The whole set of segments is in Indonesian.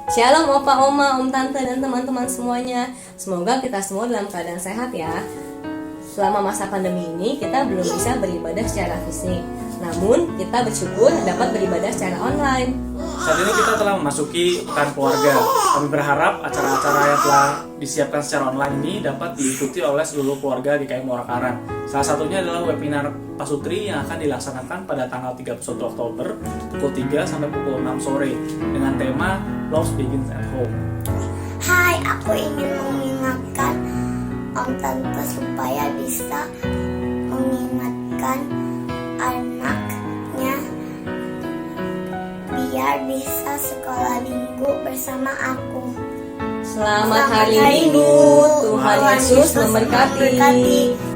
Shalom opa, oma, om, tante, dan teman-teman semuanya. Semoga kita semua dalam keadaan sehat ya. Selama masa pandemi ini kita belum bisa beribadah secara fisik. Namun kita bersyukur dapat beribadah secara online. Saat ini kita telah memasuki pekan keluarga. Kami berharap acara-acara yang telah disiapkan secara online ini dapat diikuti oleh seluruh keluarga di KM Muara Karang. Salah satunya adalah webinar Pasutri yang akan dilaksanakan pada tanggal 31 Oktober pukul 3 sampai pukul 6 sore dengan tema Love Begins at Home. Hai, aku ingin mengingatkan Om Tante supaya bisa mengingatkan anaknya biar bisa sekolah minggu bersama aku. Selamat hari Minggu, Tuhan Yesus memberkati.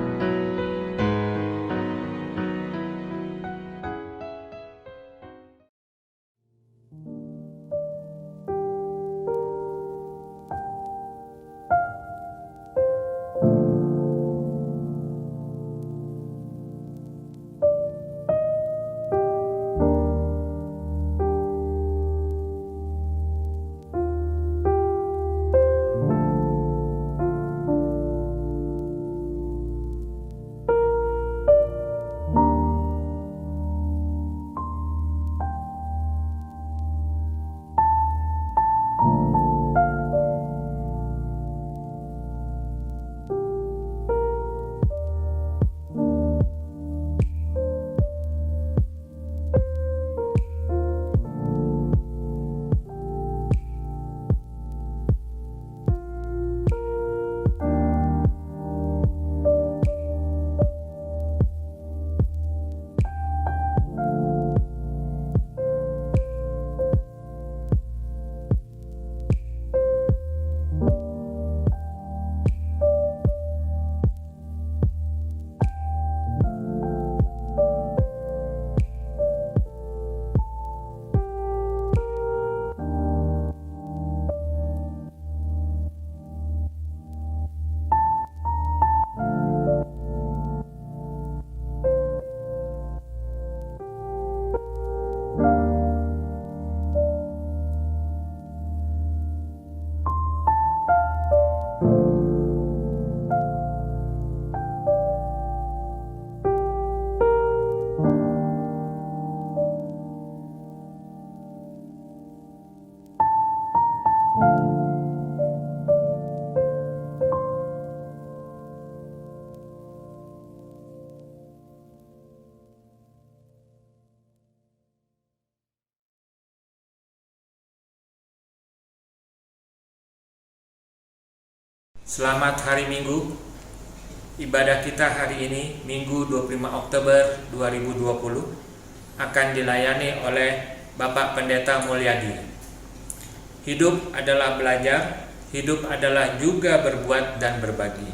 Selamat hari Minggu. Ibadah kita hari ini, Minggu 25 Oktober 2020, akan dilayani oleh Bapak Pendeta Mulyadi. Hidup adalah belajar, hidup adalah juga berbuat dan berbagi.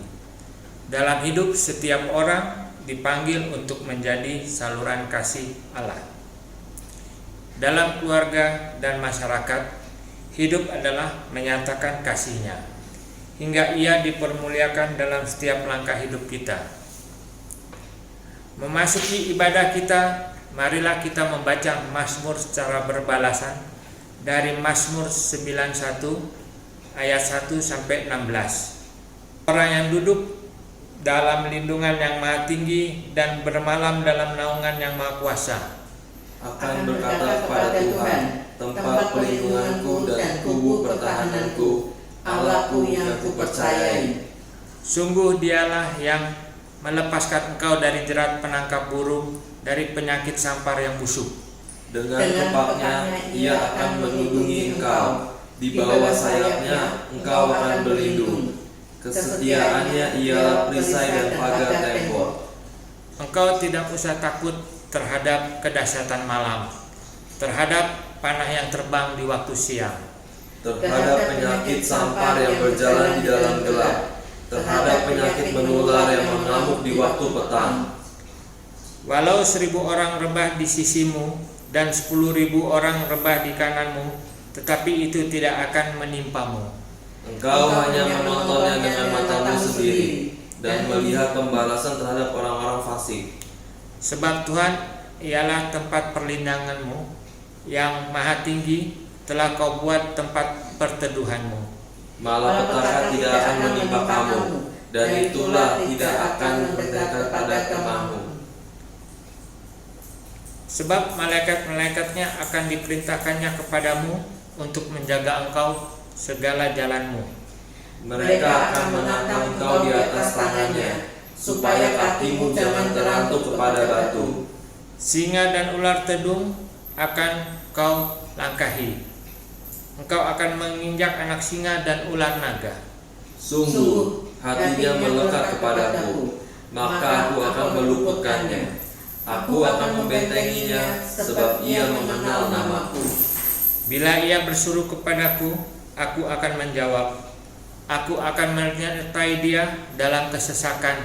Dalam hidup, setiap orang dipanggil untuk menjadi saluran kasih Allah. Dalam keluarga dan masyarakat, hidup adalah menyatakan kasih-Nya hingga Ia dipermuliakan dalam setiap langkah hidup kita. Memasuki ibadah kita, marilah kita membaca Mazmur secara berbalasan dari Mazmur 91 ayat 1 sampai 16. Orang yang duduk dalam lindungan yang maha tinggi dan bermalam dalam naungan yang maha kuasa akan berkata kepada Tuhan, tempat perlindunganku dan kubu pertahananku, Allahku yang kupercayai. Sungguh Dialah yang melepaskan engkau dari jerat penangkap burung, dari penyakit sampar yang busuk. Dengan kepaknya Ia akan melindungi engkau, di bawah sayapnya engkau akan berlindung. Kesetiaannya ialah perisai dan pagar tembok. Engkau tidak usah takut terhadap kedahsyatan malam, terhadap panah yang terbang di waktu siang, Terhadap penyakit sampar yang berjalan di dalam gelap, terhadap penyakit menular yang mengamuk di waktu petang. Walau 1.000 orang rebah di sisimu dan 10.000 orang rebah di kananmu, tetapi itu tidak akan menimpamu. Engkau hanya menontonnya dengan matamu sendiri dan melihat pembalasan terhadap orang-orang fasik. Sebab Tuhan ialah tempat perlindunganmu yang maha tinggi, telah kau buat tempat perteduhanmu. Malapetaka tidak akan menimpa kamu, dan itulah tidak akan mendekat pada kemahmu. Sebab malaikat-malaikatnya akan diperintahkannya kepadamu untuk menjaga engkau segala jalanmu. Mereka akan menangkap engkau di atas tangannya, supaya kakimu jangan terantuk kepada batu. Singa dan ular tedung akan kau langkahi. Engkau akan menginjak anak singa dan ular naga. Sungguh, hatinya melekat kepadaku, maka aku akan meluputkannya. Aku akan membentenginya, sebab ia mengenal namaku. Bila ia bersuruh kepadaku, aku akan menjawab. Aku akan menyertai dia dalam kesesakan.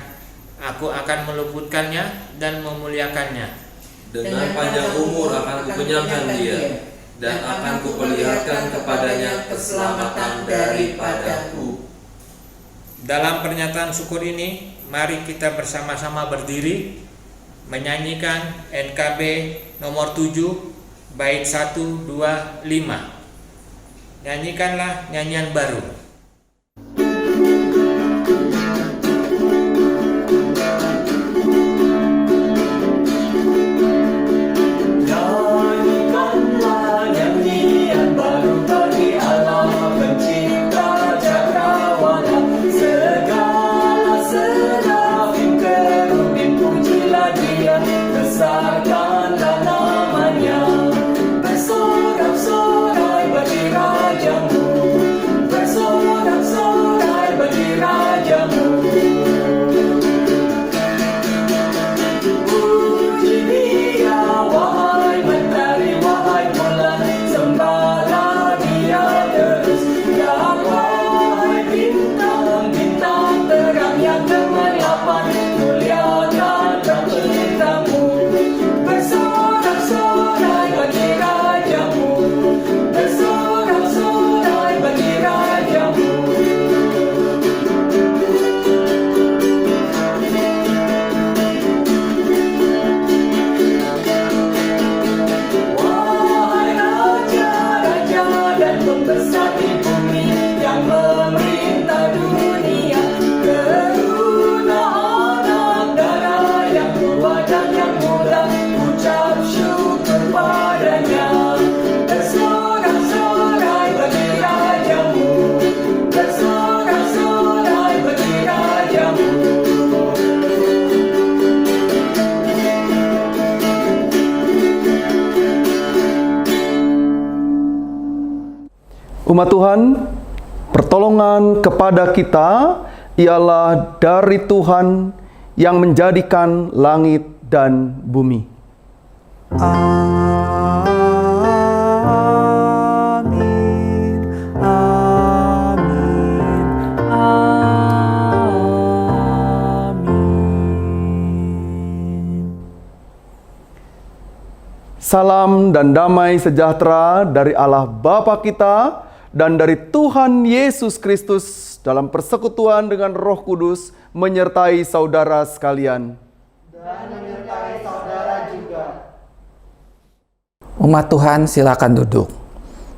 Aku akan meluputkannya dan memuliakannya. Dengan panjang umur akan kukenyangkan dia, dan akan kuperlihatkan kepadanya keselamatan daripadaku. Dalam pernyataan syukur ini, mari kita bersama-sama berdiri menyanyikan NKB nomor 7 bait 1, 2, 5. Nyanyikanlah nyanyian baru. Umat Tuhan, pertolongan kepada kita ialah dari Tuhan yang menjadikan langit dan bumi. Amin, amin, amin. Salam dan damai sejahtera dari Allah Bapa kita dan dari Tuhan Yesus Kristus dalam persekutuan dengan Roh Kudus menyertai saudara sekalian. Dan menyertai saudara juga. Umat Tuhan, silakan duduk.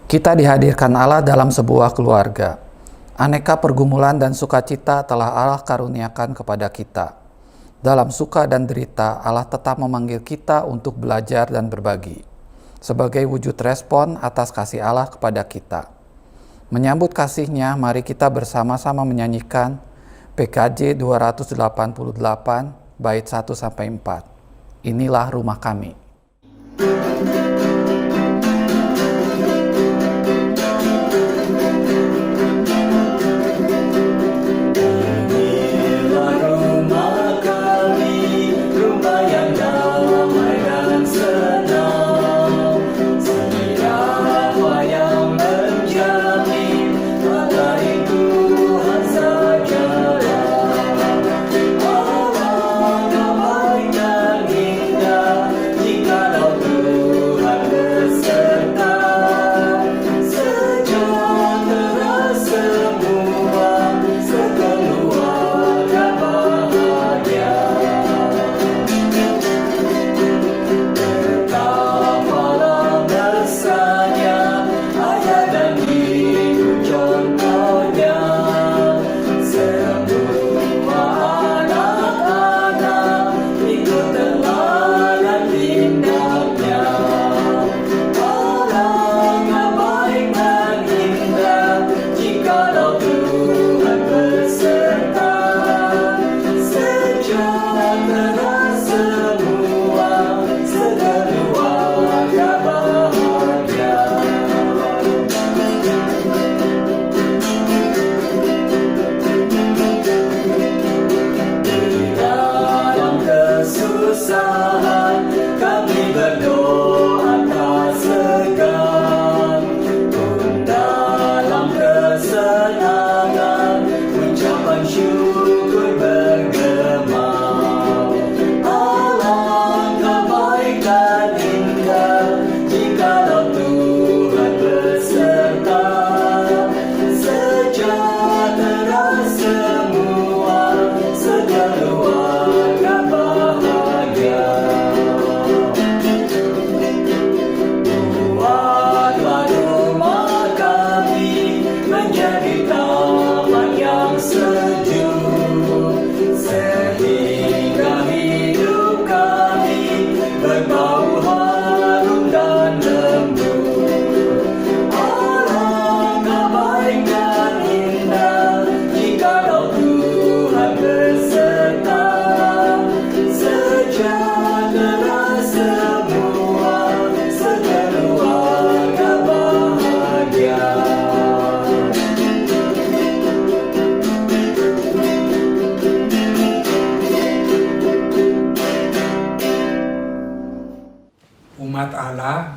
Kita dihadirkan Allah dalam sebuah keluarga. Aneka pergumulan dan sukacita telah Allah karuniakan kepada kita. Dalam suka dan derita, Allah tetap memanggil kita untuk belajar dan berbagi. Sebagai wujud respon atas kasih Allah kepada kita. Menyambut kasih-Nya, mari kita bersama-sama menyanyikan PKJ 288 bait 1-4. Inilah rumah kami. Jika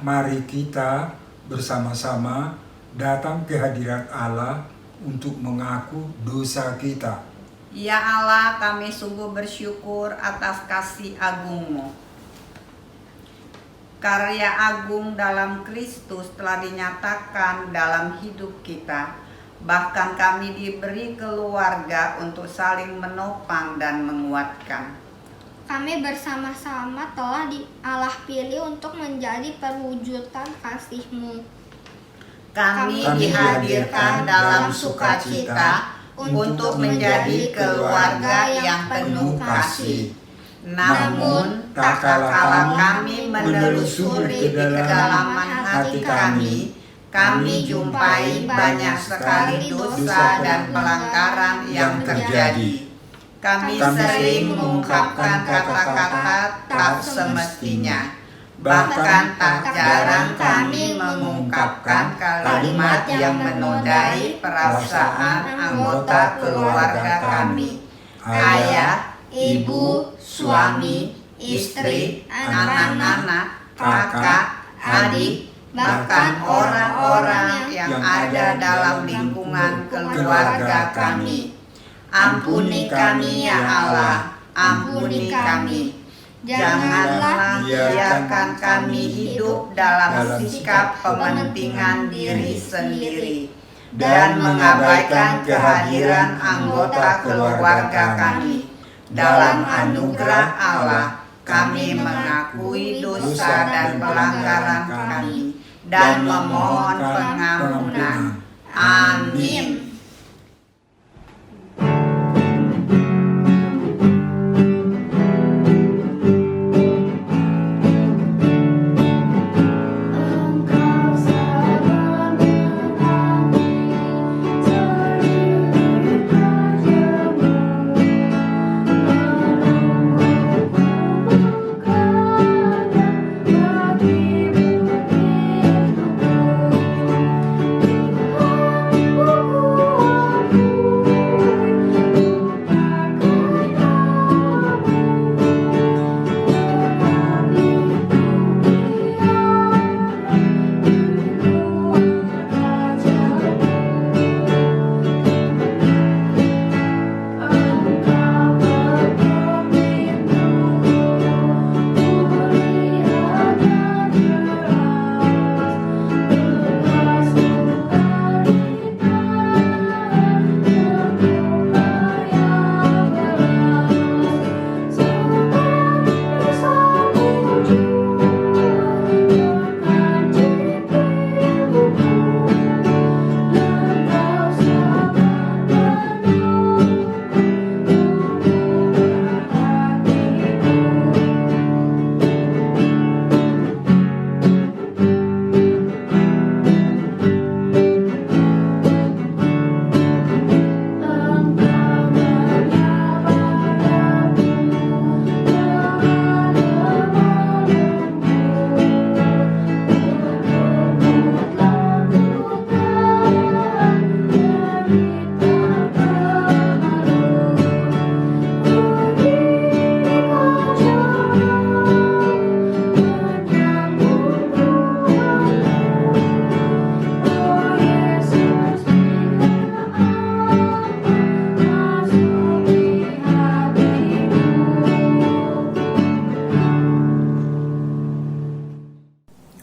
mari kita bersama-sama datang ke hadirat Allah untuk mengaku dosa kita. Ya Allah, kami sungguh bersyukur atas kasih agung-Mu. Karya agung dalam Kristus telah dinyatakan dalam hidup kita. Bahkan kami diberi keluarga untuk saling menopang dan menguatkan. Kami bersama-sama telah Allah pilih untuk menjadi perwujudan kasih-Mu. Kami dihadirkan dalam sukacita untuk menjadi keluarga yang penuh kasih. Namun, tak kala kami menelusuri ke kedalaman hati kami jumpai banyak sekali dosa dan pelanggaran yang terjadi. Kami sering mengungkapkan kata-kata tak semestinya. Bahkan tak jarang kami mengungkapkan kalimat yang menodai perasaan anggota keluarga kami. Ayah, ibu, suami, istri, anak-anak, kakak, adik, bahkan orang-orang yang ada dalam lingkungan keluarga kami. Ampuni kami ya Allah, ampuni kami. Janganlah biarkan kami hidup dalam sikap pementingan diri sendiri dan mengabaikan kehadiran anggota keluarga kami. Dalam anugerah Allah, kami mengakui dosa dan pelanggaran kami dan memohon pengampunan. Amin.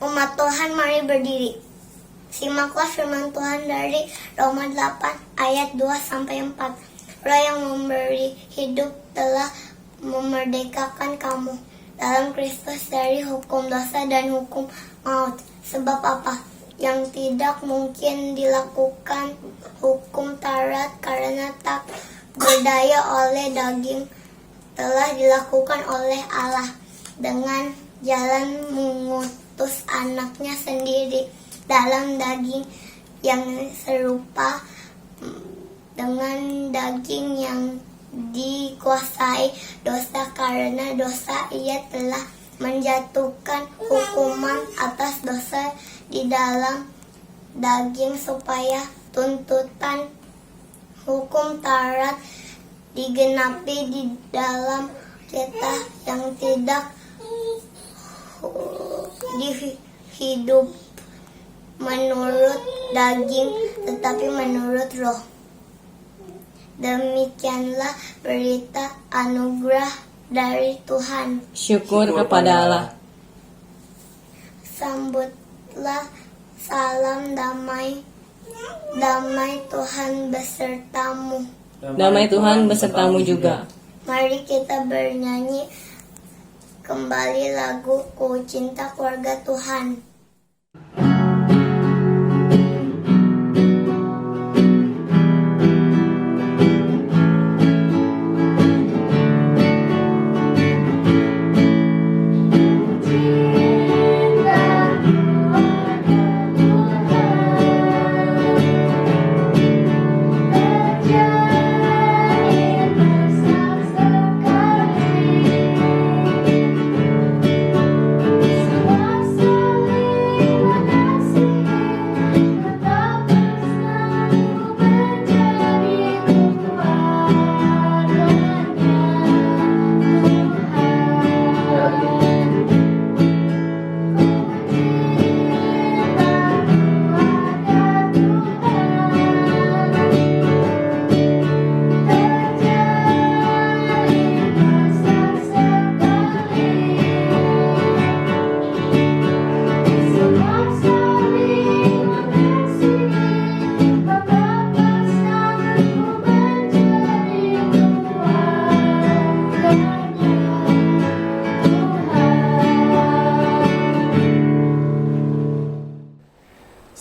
Umat Tuhan, mari berdiri. Simaklah firman Tuhan dari Roma 8 ayat 2-4. Roh yang memberi hidup telah memerdekakan kamu dalam Kristus dari hukum dosa dan hukum maut. Sebab apa? Yang tidak mungkin dilakukan hukum Taurat karena tak berdaya oleh daging telah dilakukan oleh Allah dengan jalan mengutus anaknya sendiri dalam daging yang serupa dengan daging yang dikuasai dosa. Karena dosa ia telah menjatuhkan hukuman atas dosa di dalam daging supaya tuntutan hukum Taurat digenapi di dalam kita yang tidak hidup menurut daging, tetapi menurut roh. Demikianlah berita anugerah dari Tuhan. Syukur kepada Allah. Sambutlah salam damai. Damai Tuhan besertamu. Damai Tuhan besertamu juga. Mari kita bernyanyi kembali lagu Ku Cinta Keluarga Tuhan.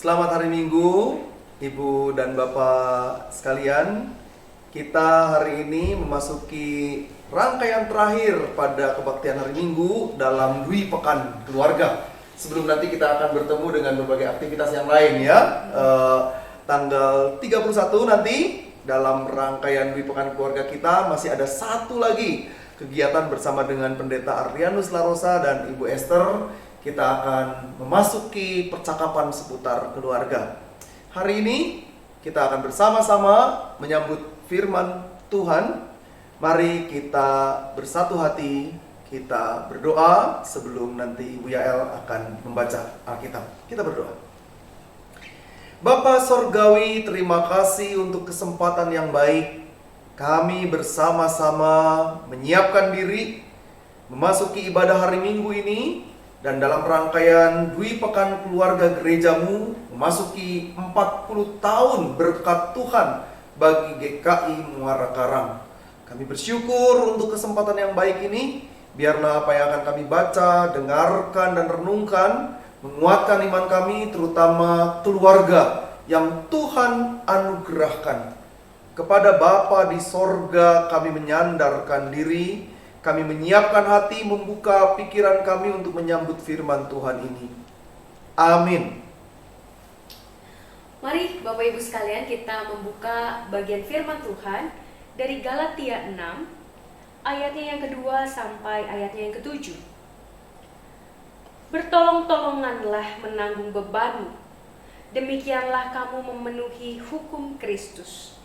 Selamat hari Minggu, Ibu dan Bapak sekalian. Kita hari ini memasuki rangkaian terakhir pada kebaktian hari Minggu dalam Dwi Pekan Keluarga. Sebelum nanti kita akan bertemu dengan berbagai aktivitas yang lain ya. Tanggal 31 nanti dalam rangkaian Dwi Pekan Keluarga kita masih ada satu lagi kegiatan bersama dengan Pendeta Arianus Larosa dan Ibu Esther. Kita akan memasuki percakapan seputar keluarga. Hari ini kita akan bersama-sama menyambut firman Tuhan. Mari kita bersatu hati, kita berdoa sebelum nanti Ibu Yael akan membaca Alkitab. Kita berdoa. Bapa Sorgawi, terima kasih untuk kesempatan yang baik. Kami bersama-sama menyiapkan diri memasuki ibadah hari Minggu ini. Dan dalam rangkaian Dwi Pekan Keluarga Gerejamu memasuki 40 tahun berkat Tuhan bagi GKI Muara Karang. Kami bersyukur untuk kesempatan yang baik ini. Biarlah apa yang akan kami baca, dengarkan dan renungkan menguatkan iman kami, terutama keluarga yang Tuhan anugerahkan. Kepada Bapa di sorga kami menyandarkan diri. Kami menyiapkan hati, membuka pikiran kami untuk menyambut firman Tuhan ini. Amin. Mari Bapak Ibu sekalian kita membuka bagian firman Tuhan dari Galatia 6 ayatnya yang kedua sampai ayatnya yang ketujuh. Bertolong-tolonganlah menanggung bebanmu, demikianlah kamu memenuhi hukum Kristus.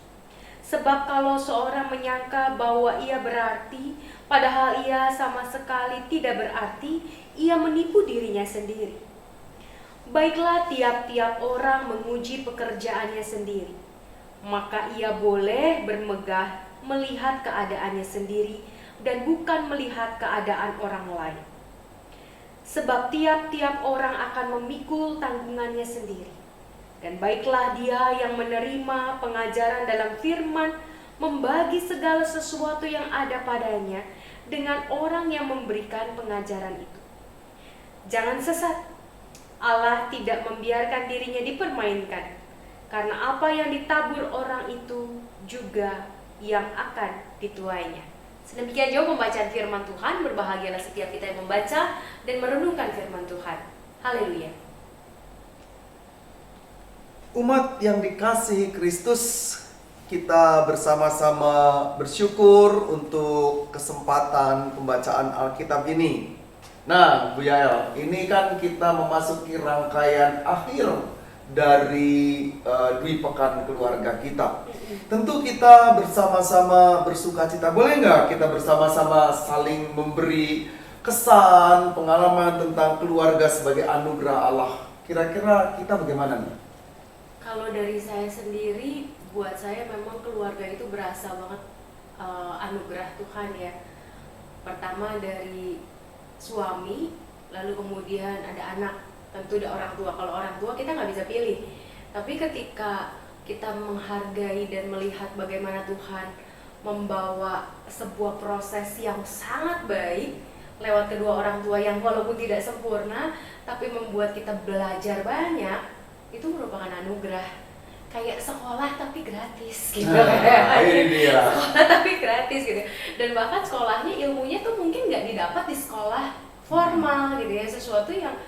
Sebab kalau seorang menyangka bahwa ia berarti, padahal ia sama sekali tidak berarti, ia menipu dirinya sendiri. Baiklah tiap-tiap orang menguji pekerjaannya sendiri, maka ia boleh bermegah melihat keadaannya sendiri dan bukan melihat keadaan orang lain. Sebab tiap-tiap orang akan memikul tanggungannya sendiri. Dan baiklah dia yang menerima pengajaran dalam firman membagi segala sesuatu yang ada padanya dengan orang yang memberikan pengajaran itu. Jangan sesat, Allah tidak membiarkan dirinya dipermainkan, karena apa yang ditabur orang itu juga yang akan dituainya. Sedemikian jauh pembacaan firman Tuhan. Berbahagialah setiap kita yang membaca dan merenungkan firman Tuhan. Haleluya. Umat yang dikasihi Kristus, kita bersama-sama bersyukur untuk kesempatan pembacaan Alkitab ini. Nah, Bu Yael, ini kan kita memasuki rangkaian akhir dari Dwi Pekan Keluarga kita. Tentu kita bersama-sama bersuka cita. Boleh nggak kita bersama-sama saling memberi kesan, pengalaman tentang keluarga sebagai anugerah Allah. Kira-kira kita bagaimana nih? Kalau dari saya sendiri, buat saya memang keluarga itu berasa banget anugerah Tuhan ya. Pertama dari suami, lalu kemudian ada anak, tentu ada orang tua. Kalau orang tua kita nggak bisa pilih, tapi ketika kita menghargai dan melihat bagaimana Tuhan membawa sebuah proses yang sangat baik lewat kedua orang tua yang walaupun tidak sempurna, tapi membuat kita belajar banyak, itu merupakan anugerah. Kayak sekolah tapi gratis gitu. Ini dia. Sekolah tapi gratis gitu. Dan bahkan sekolahnya, ilmunya tuh mungkin nggak didapat di sekolah formal gitu ya. Sesuatu yang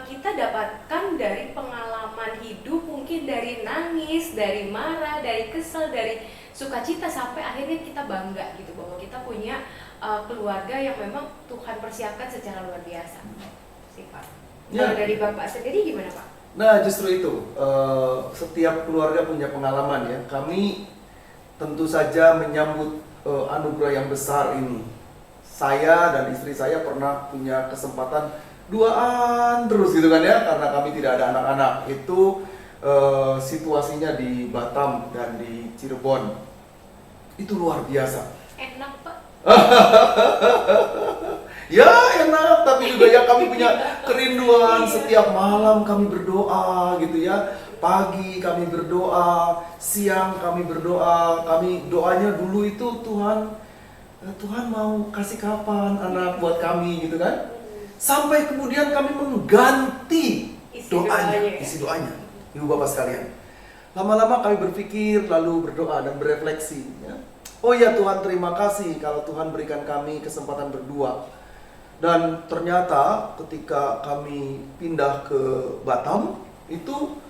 kita dapatkan dari pengalaman hidup, mungkin dari nangis, dari marah, dari kesel, dari sukacita, sampai akhirnya kita bangga gitu bahwa kita punya keluarga yang memang Tuhan persiapkan secara luar biasa. Sih Pak. Kalau dari Bapak sendiri gimana Pak? Nah justru itu, setiap keluarga punya pengalaman ya. Kami tentu saja menyambut anugerah yang besar ini. Saya dan istri saya pernah punya kesempatan duaan terus gitu kan ya, karena kami tidak ada anak-anak. Itu situasinya di Batam dan di Cirebon. Itu luar biasa. Enak Pak. Ya enak, tapi juga ya kami punya kerinduan. Setiap malam kami berdoa gitu ya. Pagi kami berdoa, siang kami berdoa. Kami doanya dulu itu Tuhan mau kasih kapan anak buat kami gitu kan. Sampai kemudian kami mengganti isi doanya, ibu bapak sekalian. Lama-lama kami berpikir, lalu berdoa dan berefleksi ya. Oh ya Tuhan, terima kasih kalau Tuhan berikan kami kesempatan berdua. Dan ternyata ketika kami pindah ke Batam, itu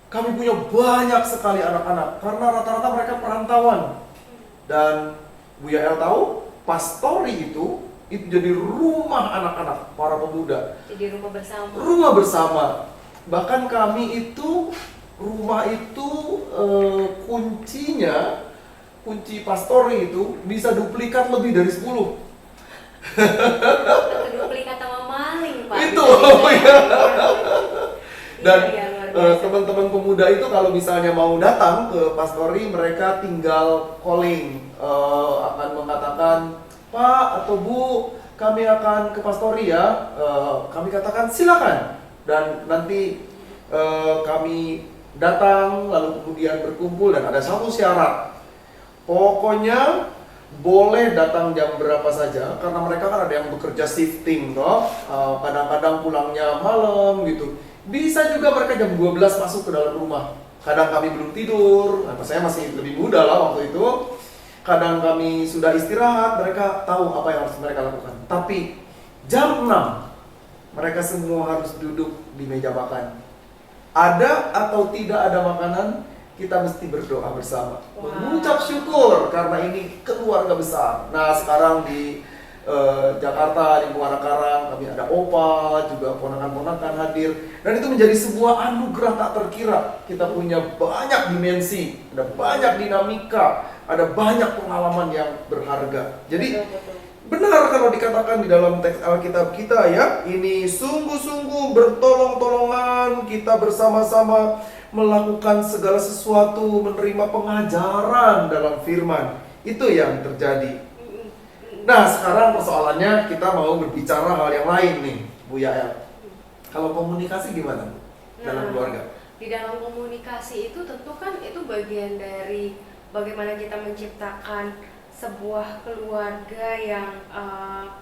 kami punya banyak sekali anak-anak, karena rata-rata mereka perantauan. Dan Bu Yael tahu, pastori itu jadi rumah anak-anak, para pemuda. Jadi rumah bersama. Rumah bersama. Bahkan kami itu, rumah itu kunci pastori itu bisa duplikat lebih dari 10. Duplikat sama maling Pak. Itu ya. Dan teman-teman pemuda itu kalau misalnya mau datang ke pastori, mereka tinggal calling, akan mengatakan, Pak atau Bu, kami akan ke pastori ya. Kami katakan silakan. Dan nanti kami datang, lalu kemudian berkumpul, dan ada satu syarat. Pokoknya boleh datang jam berapa saja, karena mereka kan ada yang bekerja shifting toh, kadang-kadang pulangnya malam gitu. Bisa juga mereka jam 12 masuk ke dalam rumah. Kadang kami belum tidur, saya masih lebih muda lah waktu itu. Kadang kami sudah istirahat, mereka tahu apa yang harus mereka lakukan. Tapi jam 6 mereka semua harus duduk di meja makan. Ada atau tidak ada makanan, kita mesti berdoa bersama, mengucap syukur karena ini keluarga besar. Nah sekarang di Jakarta, di Muara Karang, kami ada opa, juga ponakan-ponakan hadir. Dan itu menjadi sebuah anugerah tak terkira. Kita punya banyak dimensi, ada banyak dinamika, ada banyak pengalaman yang berharga. Jadi benar kalau dikatakan di dalam teks Alkitab kita ya, ini sungguh-sungguh bertolong-tolongan, kita bersama-sama melakukan segala sesuatu, menerima pengajaran dalam firman. Itu yang terjadi. Nah sekarang persoalannya kita mau berbicara hal yang lain nih Bu Yael. Kalau komunikasi gimana dalam keluarga? Di dalam komunikasi itu tentu kan itu bagian dari bagaimana kita menciptakan sebuah keluarga yang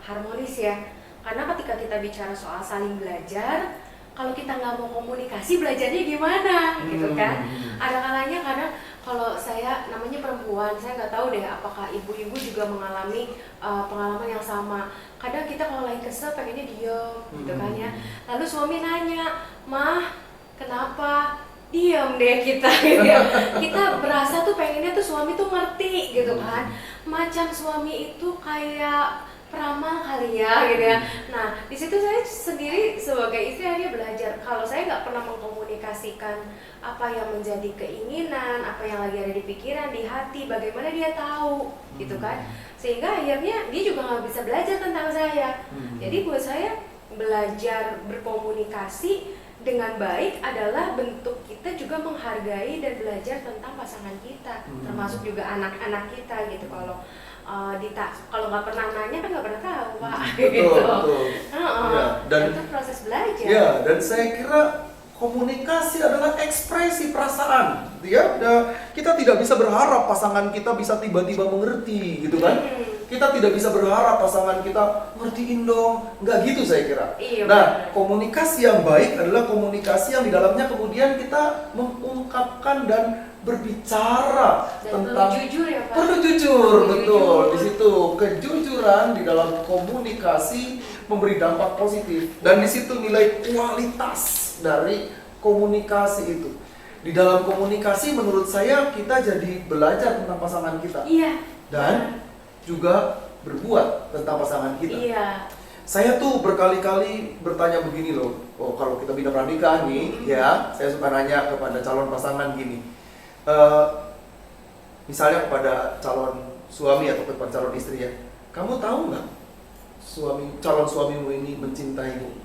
harmonis ya. Karena ketika kita bicara soal saling belajar, kalau kita nggak mau komunikasi, belajarnya gimana gitu kan. Ada kalanya kadang kalau saya namanya perempuan, saya nggak tahu deh apakah ibu-ibu juga mengalami pengalaman yang sama. Kadang kita kalau lagi kesel pengennya diem gitu kan ya. Lalu suami nanya, Mah kenapa? Diem deh kita gitu ya. Kita berasa tuh pengennya tuh suami tuh ngerti gitu kan. Macam suami itu kayak peramal kali ya gitu ya. Nah di situ saya sendiri sebagai istri akhirnya belajar kalau saya nggak pernah mengkomunikasikan apa yang menjadi keinginan, apa yang lagi ada di pikiran, di hati, bagaimana dia tahu gitu kan, sehingga akhirnya dia juga nggak bisa belajar tentang saya. Jadi buat saya belajar berkomunikasi dengan baik adalah bentuk kita juga menghargai dan belajar tentang pasangan kita, termasuk juga anak-anak kita gitu. Kalau nggak pernah nanya kan nggak pernah tahu, Pak. Betul. Ya, dan itu proses belajar. Ya, dan saya kira komunikasi adalah ekspresi perasaan. Ya, kita tidak bisa berharap pasangan kita bisa tiba-tiba mengerti, gitu kan? Kita tidak bisa berharap pasangan kita ngertiin dong, nggak gitu saya kira. Iya, nah, benar. komunikasi yang baik adalah komunikasi yang di dalamnya kemudian kita mengungkapkan dan berbicara Dan tentang perlu jujur ya, Pak. perlu jujur, betul. Di situ kejujuran di dalam komunikasi memberi dampak positif, dan di situ nilai kualitas dari komunikasi itu. Di dalam komunikasi menurut saya kita jadi belajar tentang pasangan kita. Iya. Dan juga berbuat tentang pasangan kita. Iya. Saya tuh berkali-kali bertanya begini loh. Oh, kalau kita bina pranikah nih, ya, saya suka nanya kepada calon pasangan gini. Misalnya kepada calon suami atau kepada calon istri ya. Kamu tahu nggak calon suamimu ini mencintaimu?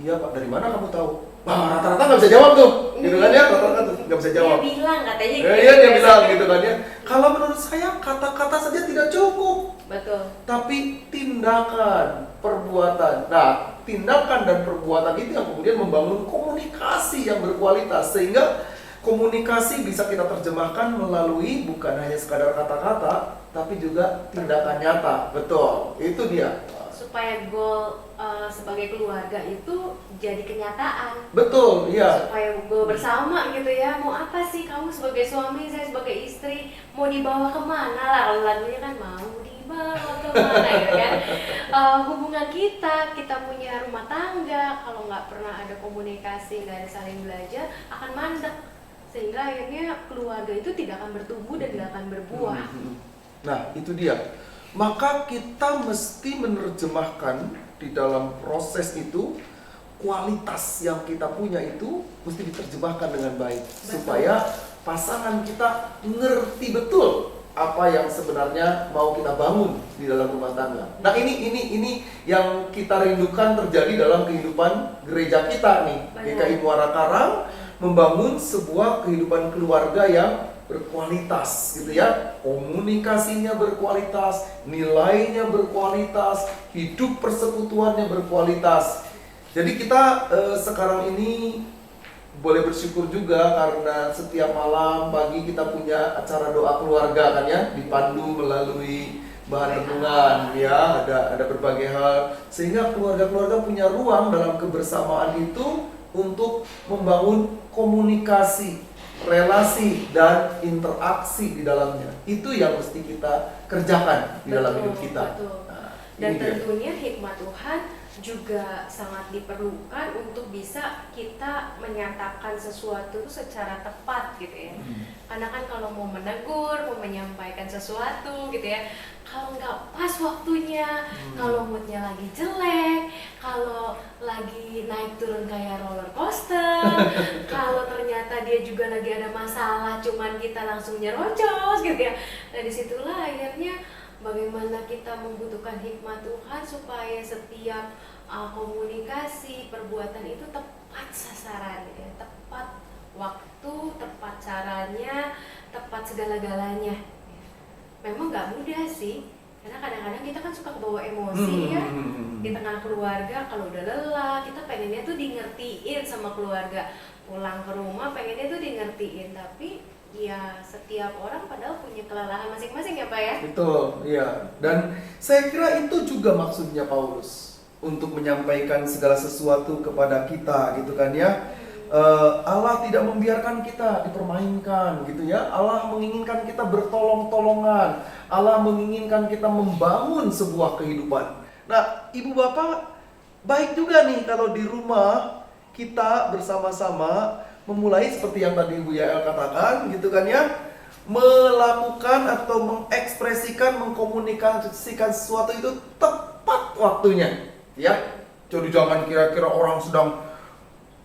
Iya Pak, dari mana kamu tahu? Wah, rata-rata nggak bisa jawab tuh, gitu kan ya? Rata-rata nggak bisa jawab. Dia bilang katanya Ya, iya dia bilang gitu kan ya. Kalau menurut saya kata-kata saja tidak cukup. Betul. Tapi tindakan, perbuatan. Nah, tindakan dan perbuatan itu yang kemudian membangun komunikasi yang berkualitas, sehingga komunikasi bisa kita terjemahkan melalui bukan hanya sekadar kata-kata, tapi juga tindakan nyata. Betul, itu dia. Supaya goal sebagai keluarga itu jadi kenyataan. Betul, iya. Supaya goal bersama gitu ya. Mau apa sih kamu sebagai suami, saya sebagai istri, mau dibawa kemana lah? Kalau lagunya kan mau dibawa kemana ya kan. Hubungan kita punya rumah tangga, kalau nggak pernah ada komunikasi, nggak ada saling belajar, akan mandek. Sehingga akhirnya keluarga itu tidak akan bertumbuh dan tidak akan berbuah. Nah, itu dia. Maka kita mesti menerjemahkan di dalam proses itu, kualitas yang kita punya itu mesti diterjemahkan dengan baik. Supaya pasangan kita ngerti betul apa yang sebenarnya mau kita bangun di dalam rumah tangga. Nah, ini yang kita rindukan terjadi dalam kehidupan gereja kita nih. GKI Muara Karang membangun sebuah kehidupan keluarga yang berkualitas gitu ya, komunikasinya berkualitas, nilainya berkualitas, hidup persekutuannya berkualitas. Jadi kita sekarang ini boleh bersyukur juga karena setiap malam pagi kita punya acara doa keluarga kan ya, dipandu melalui bahan renungan ya, ada berbagai hal, sehingga keluarga-keluarga punya ruang dalam kebersamaan itu untuk membangun komunikasi, relasi dan interaksi di dalamnya. Itu yang mesti kita kerjakan di dalam hidup kita. Nah, dan tentunya hikmat Tuhan juga sangat diperlukan untuk bisa kita menyatakan sesuatu itu secara tepat gitu ya. Karena kan kalau mau menegur, mau menyampaikan sesuatu gitu ya, kalau nggak pas waktunya, kalau moodnya lagi jelek, kalau lagi naik turun kayak roller coaster, kalau ternyata dia juga lagi ada masalah, cuman kita langsung nyerocos gitu ya. Nah disitulah akhirnya bagaimana kita membutuhkan hikmat Tuhan supaya setiap komunikasi, perbuatan itu tepat sasaran, ya, tepat waktu, tepat caranya, tepat segala-galanya. Memang nggak mudah sih, karena kadang-kadang kita kan suka kebawa emosi ya di tengah keluarga. Kalau udah lelah, kita pengennya tuh di ngertiin sama keluarga, pulang ke rumah pengennya tuh di ngertiin, tapi ya setiap orang padahal punya kelelahan masing-masing ya Pak ya. Betul, iya. Dan saya kira itu juga maksudnya Paulus untuk menyampaikan segala sesuatu kepada kita gitu kan ya. Allah tidak membiarkan kita dipermainkan gitu ya. Allah menginginkan kita bertolong-tolongan. Allah menginginkan kita membangun sebuah kehidupan. Nah, Ibu Bapak, baik juga nih kalau di rumah kita bersama-sama memulai seperti yang tadi Ibu Yael katakan gitu kan ya, melakukan atau mengekspresikan, mengkomunikasikan sesuatu itu tepat waktunya. Ya, jadi jangan kira-kira orang sedang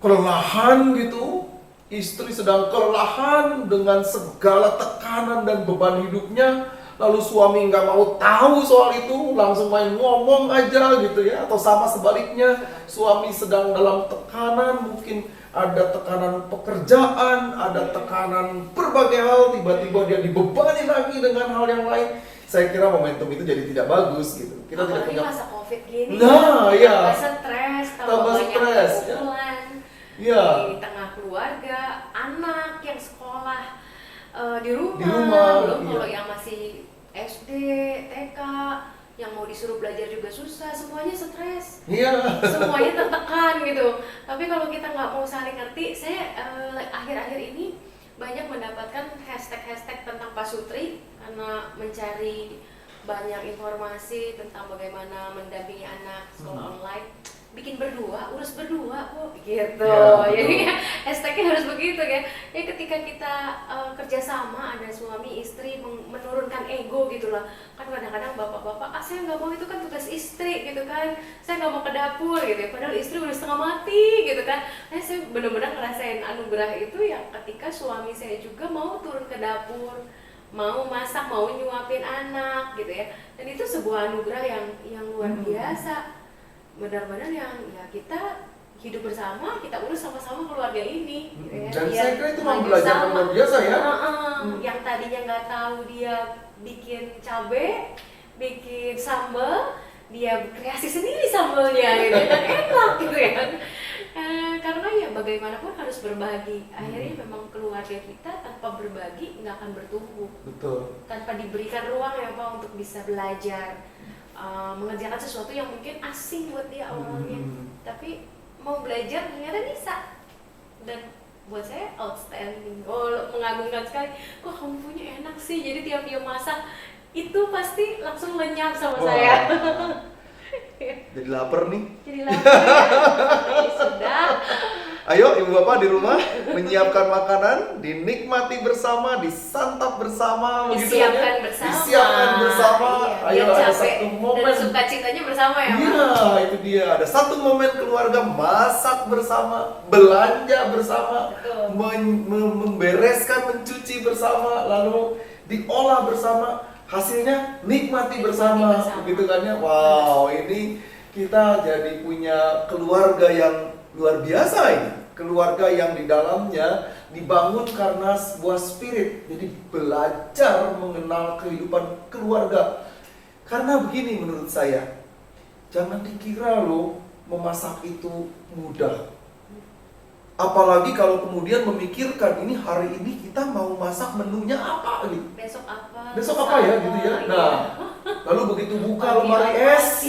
kelelahan gitu, istri sedang kelelahan dengan segala tekanan dan beban hidupnya, lalu suami nggak mau tahu soal itu, langsung main ngomong aja gitu ya. Atau sama sebaliknya, suami sedang dalam tekanan, mungkin ada tekanan pekerjaan, ada tekanan berbagai hal, tiba-tiba dia dibebani lagi dengan hal yang lain. Saya kira momentum itu jadi tidak bagus gitu. Kita tidak Apalagi punya masa COVID gini, iya. tambah stres, Tambah banyak stres, ya. perkumpulan Iya. di tengah keluarga, anak yang sekolah di rumah, belum iya. kalau yang masih SD, TK, yang mau disuruh belajar juga susah, semuanya stres, Iya. semuanya tertekan gitu. Tapi kalau kita nggak mau saling ngerti, saya akhir-akhir ini banyak mendapatkan hashtag tentang pasutri karena mencari banyak informasi tentang bagaimana mendampingi anak sekolah online. Bikin berdua, urus berdua kok gitu. Ya, Jadi hashtagnya harus begitu ya. Ya ketika kita kerjasama, ada suami istri menurunkan ego gitu lah. Kan kadang-kadang bapak-bapak, saya nggak mau, itu kan tugas istri gitu kan. Saya nggak mau ke dapur gitu ya. Padahal istri udah setengah mati gitu kan. Saya benar-benar ngerasain anugerah itu yang ketika suami saya juga mau turun ke dapur, mau masak, mau nyuapin anak gitu ya. Dan itu sebuah anugerah yang luar biasa. Benar-benar yang ya kita hidup bersama, kita urus sama-sama keluarga ini gitu ya. Dan Ya, saya kira itu maju pembelajaran sama. luar biasa ya. Yang tadinya nggak tahu dia bikin cabe, bikin sambal, dia kreasi sendiri sambalnya gitu kan, enak gitu ya. Karena ya bagaimanapun harus berbagi. Akhirnya memang keluarga kita tanpa berbagi nggak akan bertumbuh. Betul. Tanpa diberikan ruang ya Pak untuk bisa belajar, mengerjakan sesuatu yang mungkin asing buat dia awalnya, tapi mau belajar ternyata bisa. Dan buat saya outstanding, mengagumkan sekali. Kok kamu punya enak sih, jadi tiap dia masak itu pasti langsung lenyap sama saya. Jadi lapar nih. Jadi lapar ya. Sudah. Ayo ibu bapak di rumah menyiapkan makanan, dinikmati bersama, disantap bersama, Disiapkan bersama. Disiapkan bersama. Iya, Ayo biar ada capek satu momen. dan sukacitanya bersama ya Pak. Iya, itu dia. Ada satu momen keluarga masak bersama, belanja bersama, membereskan, mencuci bersama, lalu diolah bersama. Hasilnya nikmati bersama, begitu kan ya. Wow, ini kita jadi punya keluarga yang luar biasa ini. Keluarga yang di dalamnya dibangun karena sebuah spirit. Jadi belajar mengenal kehidupan keluarga. Karena begini menurut saya, jangan dikira loh memasak itu mudah. Apalagi kalau kemudian memikirkan ini hari ini kita mau masak menunya apa gitu. Besok apa ya gitu ya. Nah, lalu begitu buka lemari es,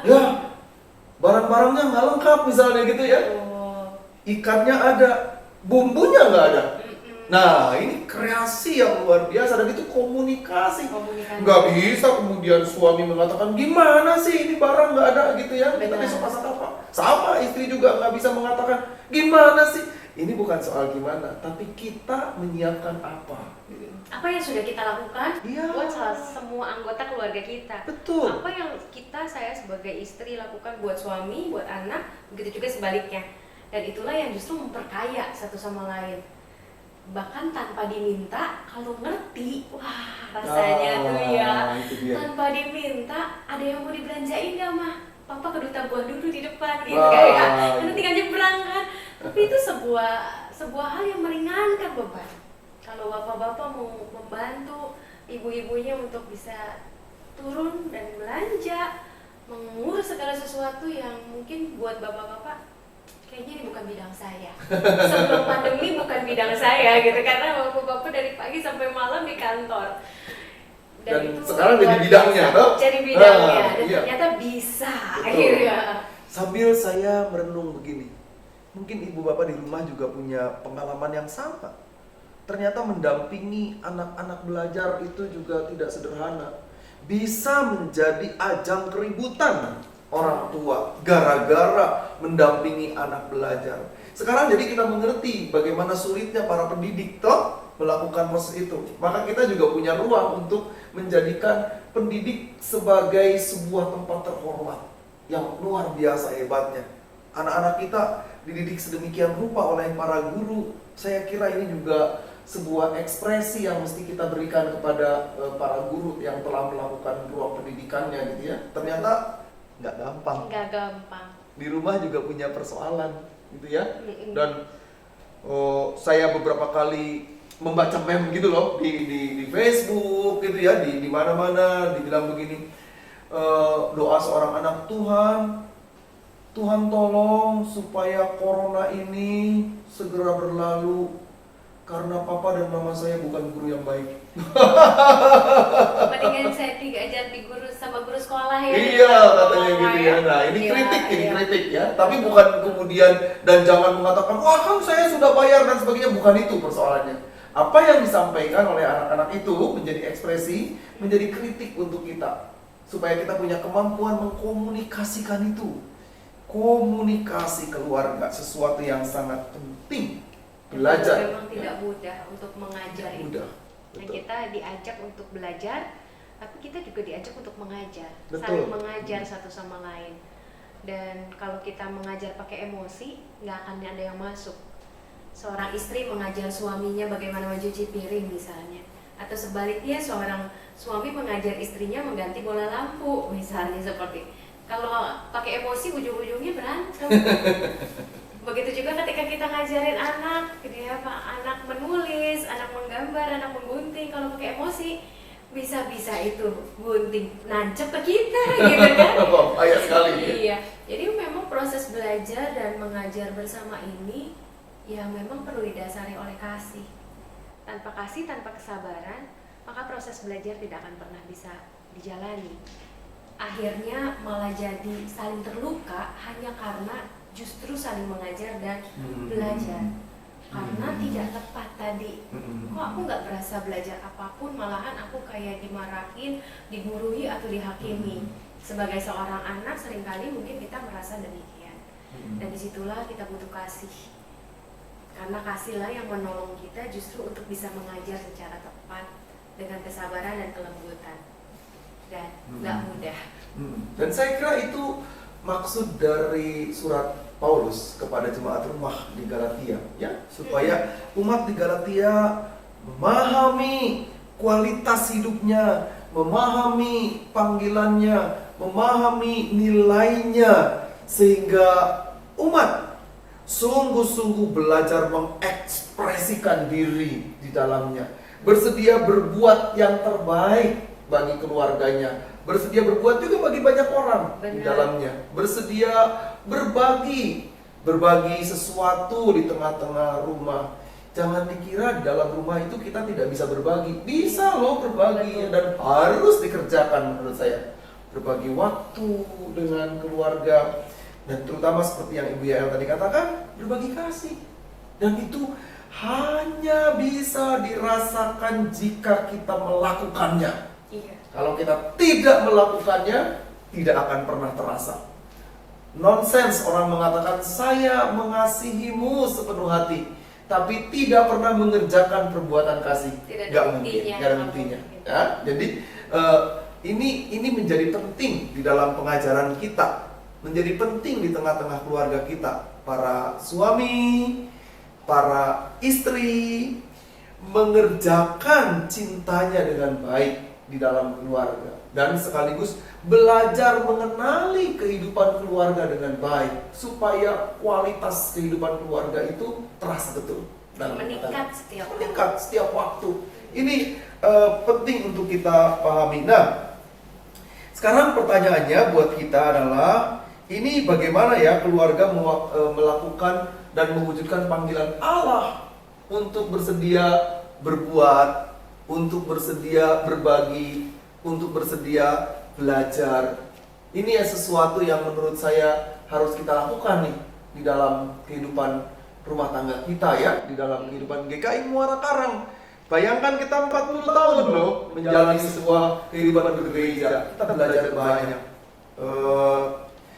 ya barang-barangnya nggak lengkap misalnya gitu ya. Ikannya ada, bumbunya nggak ada. Nah, ini kreasi yang luar biasa dan itu komunikasi. Nggak bisa kemudian suami mengatakan gimana sih ini barang nggak ada gitu ya. Kita besok masak apa? Sama istri juga nggak bisa mengatakan gimana sih. Ini bukan soal gimana, tapi kita menyiapkan apa. Apa yang sudah kita lakukan buat semua anggota keluarga kita. Betul. Apa yang saya sebagai istri lakukan buat suami, buat anak, begitu juga sebaliknya. Dan itulah yang justru memperkaya satu sama lain. Bahkan tanpa diminta, kalau ngerti, wah rasanya tuh ya. Tanpa diminta, ada yang mau dibelanjain gak mah? Papa ke duta buah dulu di depan gitu kayak. Karena tinggal nyebrang kan. Tapi itu sebuah hal yang meringankan beban. Kalau bapak-bapak mau membantu ibu-ibunya untuk bisa turun dan belanja, mengurus segala sesuatu yang mungkin buat bapak-bapak kayaknya ini bukan bidang saya. Sebelum pandemi bukan bidang saya gitu, karena bapak-bapak dari pagi sampai malam di kantor. Dan itu sekarang jadi bidangnya, toh? Jadi bidangnya, dan iya. ternyata bisa akhirnya. Sambil saya merenung begini, mungkin ibu bapak di rumah juga punya pengalaman yang sama. Ternyata mendampingi anak-anak belajar itu juga tidak sederhana. Bisa menjadi ajang keributan orang tua gara-gara mendampingi anak belajar. Sekarang jadi kita mengerti bagaimana sulitnya para pendidik, toh? melakukan proses itu. Maka kita juga punya ruang untuk menjadikan pendidik sebagai sebuah tempat terhormat yang luar biasa hebatnya. Anak-anak kita dididik sedemikian rupa oleh para guru. Saya kira ini juga sebuah ekspresi yang mesti kita berikan kepada para guru yang telah melakukan ruang pendidikannya gitu ya. Ternyata nggak gampang. Nggak gampang. Di rumah juga punya persoalan gitu ya. Dan saya beberapa kali membaca meme gitu loh di Facebook gitu ya, di mana-mana dibilang begini, doa seorang anak, Tuhan tolong supaya corona ini segera berlalu karena papa dan mama saya bukan guru yang baik. Mendingan saya diajar di guru sama guru sekolah ya. Iya, katanya gitu ya. Nah, ini kritik ya. Tapi bukan kemudian dan jangan mengatakan, wah kan saya sudah bayar dan sebagainya. Bukan itu persoalannya. Apa yang disampaikan oleh anak-anak itu menjadi ekspresi, menjadi kritik untuk kita. Supaya kita punya kemampuan mengkomunikasikan itu. Komunikasi keluarga, sesuatu yang sangat penting. Belajar. Memang tidak mudah untuk mengajar itu. Dan kita diajak untuk belajar, tapi kita juga diajak untuk mengajar. Betul. Saling mengajar satu sama lain. Dan kalau kita mengajar pakai emosi, nggak akan ada yang masuk. Seorang istri mengajar suaminya bagaimana mencuci piring misalnya, atau sebaliknya seorang suami mengajar istrinya mengganti bola lampu misalnya seperti. Kalau pakai emosi ujung-ujungnya berantem. Begitu juga ketika kita ngajarin anak, dia anak menulis, anak menggambar, anak menggunting. Kalau pakai emosi, bisa-bisa itu gunting nancep ke kita, gitu kan? Ayah sekali. Iya. Jadi memang proses belajar dan mengajar bersama ini, ya memang perlu didasari oleh kasih. Tanpa kasih, tanpa kesabaran, maka proses belajar tidak akan pernah bisa dijalani. Akhirnya malah jadi saling terluka hanya karena justru saling mengajar dan belajar. Karena tidak tepat tadi. Kok aku nggak berasa belajar apapun, malahan aku kayak dimarahin, digurui atau dihakimi. Sebagai seorang anak seringkali mungkin kita merasa demikian. Dan disitulah kita butuh kasih. Karena kasihlah yang menolong kita justru untuk bisa mengajar secara tepat dengan kesabaran dan kelembutan. Dan nggak mudah. Dan saya kira itu maksud dari surat Paulus kepada jemaat rumah di Galatia, ya, supaya umat di Galatia memahami kualitas hidupnya, memahami panggilannya, memahami nilainya, sehingga umat sungguh-sungguh belajar mengekspresikan diri di dalamnya, bersedia berbuat yang terbaik bagi keluarganya, bersedia berbuat juga bagi banyak orang di dalamnya, bersedia berbagi sesuatu di tengah-tengah rumah. Jangan dikira di dalam rumah itu kita tidak bisa berbagi. Bisa loh berbagi. Dan harus dikerjakan menurut saya. Berbagi waktu dengan keluarga. Dan terutama seperti yang Ibu Yael tadi katakan, berbagi kasih. Dan itu hanya bisa dirasakan jika kita melakukannya. Kalau kita tidak melakukannya, tidak akan pernah terasa. Nonsens orang mengatakan saya mengasihimu sepenuh hati, tapi tidak pernah mengerjakan perbuatan kasih. Gak mungkin, gak ada buktinya. Ya? Jadi ini menjadi penting di dalam pengajaran kita, menjadi penting di tengah-tengah keluarga kita. Para suami, para istri mengerjakan cintanya dengan baik di dalam keluarga, dan sekaligus belajar mengenali kehidupan keluarga dengan baik supaya kualitas kehidupan keluarga itu terasa betul dan meningkat setiap waktu. Ini penting untuk kita pahami. Nah, sekarang pertanyaannya buat kita adalah, ini bagaimana ya keluarga melakukan dan mewujudkan panggilan Allah untuk bersedia berbuat, untuk bersedia berbagi, untuk bersedia belajar. Ini ya sesuatu yang menurut saya harus kita lakukan nih di dalam kehidupan rumah tangga kita ya, di dalam kehidupan GKI Muara Karang. Bayangkan kita 40 tahun loh menjalani sebuah kehidupan bergereja. Kita belajar banyak.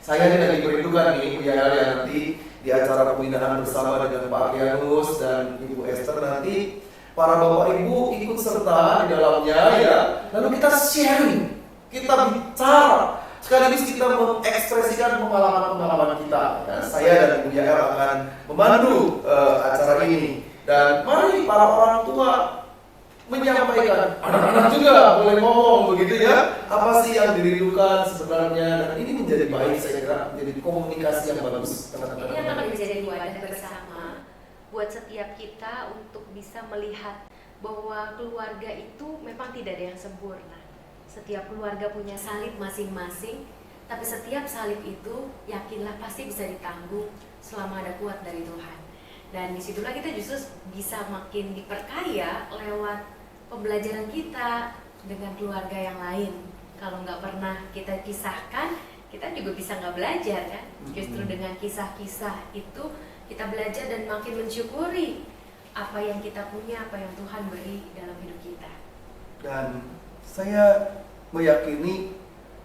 Saya lagi merindukan nih ya nanti di acara pembinaan bersama dengan Pak Gianus dan Ibu Esther nanti para bapak ibu ikut serta di dalamnya ya. Lalu kita sharing, kita bicara, sekaligus kita mengekspresikan pengalaman-pengalaman kita. Dan saya dan Ibu Yael akan memandu acara ini. Dan mari para orang tua menyampaikan, anak-anak juga boleh ngomong begitu ya, apa sih yang dirindukan sebenarnya. Dan ini menjadi baik, saya kira menjadi komunikasi yang bagus. Ini akan menjadi wadah bersama buat setiap kita untuk bisa melihat bahwa keluarga itu memang tidak ada yang sempurna. Setiap keluarga punya salib masing-masing, tapi setiap salib itu yakinlah pasti bisa ditanggung selama ada kuat dari Tuhan. Dan disitulah kita justru bisa makin diperkaya lewat pembelajaran kita dengan keluarga yang lain. Kalau nggak pernah kita kisahkan, kita juga bisa nggak belajar kan. Justru dengan kisah-kisah itu kita belajar dan makin mensyukuri apa yang kita punya, apa yang Tuhan beri dalam hidup kita. Dan saya meyakini